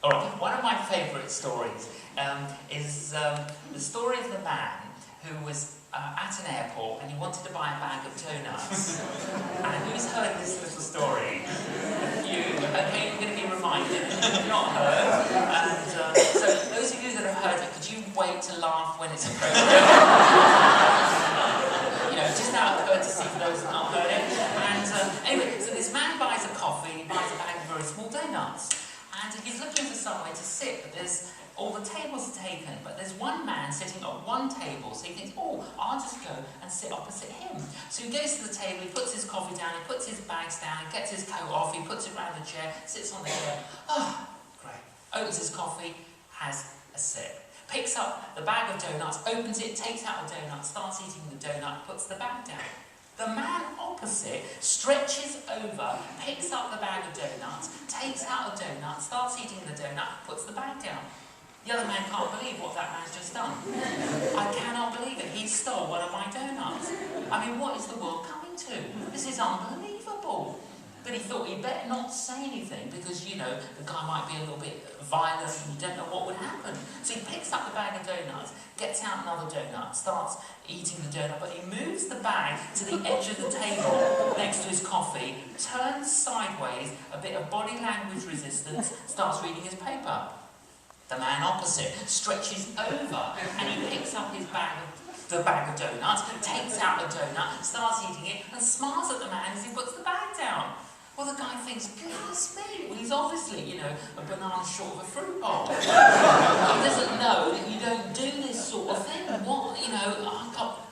All right, one of my favourite stories is the story of the man who was at an airport and he wanted to buy a bag of donuts. And who's heard this little story? You. Okay, you're going to be reminded. If you've not heard. And so those of you that have heard it, could you wait to laugh when it's appropriate? Just out of courtesy for those that have not heard it. And anyway, so this man buys a coffee, he buys a bag of very small donuts. And he's looking for somewhere to sit, but all the tables are taken, but there's one man sitting at one table, so he thinks, oh, I'll just go and sit opposite him. So he goes to the table, he puts his coffee down, he puts his bags down, he gets his coat off, he puts it around the chair, sits on the chair. Oh, great. Opens his coffee, has a sip. Picks up the bag of donuts, opens it, takes out a donut, starts eating the donut, puts the bag down. The man opposite stretches over, picks up the bag of donuts, takes out a donut, starts eating the donut, puts the bag down. The other man can't believe what that man's just done. I cannot believe it. He stole one of my donuts. I mean, what is the world coming to? This is unbelievable. But he thought he'd better not say anything because, the guy might be a little bit violent and you don't know what would happen. So he picks up the bag of donuts, gets out another donut, starts eating the donut, but he moves the bag to the edge of the table next to his coffee, turns sideways, a bit of body language resistance, starts reading his paper. The man opposite stretches over and he picks up the bag of donuts, takes out the donut, starts eating it and smiles at the man as he puts the bag down. Well, the guy thinks, goodness me, well, he's obviously, a banana short of a fruit bowl. He doesn't know that you don't do this sort of thing. What,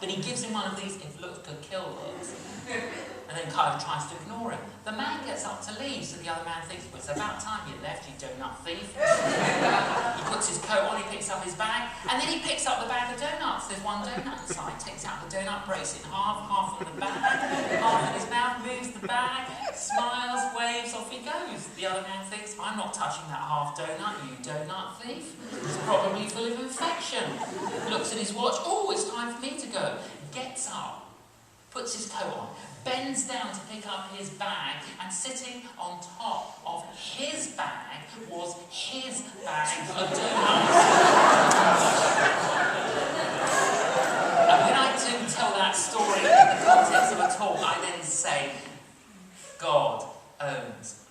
but he gives him one of these, if looks could kill looks, and then kind of tries to ignore him. The man gets up to leave, so the other man thinks, well, it's about time you left, you donut thief. He puts his coat on, he picks up his bag, and then he picks up the bag of donuts. There's one donut inside, takes out the donut, breaks it in half in the bag, half in his mouth, moves the bag, smiles, waves, off he goes. The other man thinks, I'm not touching that half donut, you donut thief. It's probably full of infection. Looks at his watch, oh, it's time for me to go. Gets up, puts his coat on, bends down to pick up his bag, and sitting on top of his bag was his bag of donuts. And when I do tell that story in the context of a talk, I then say, God owns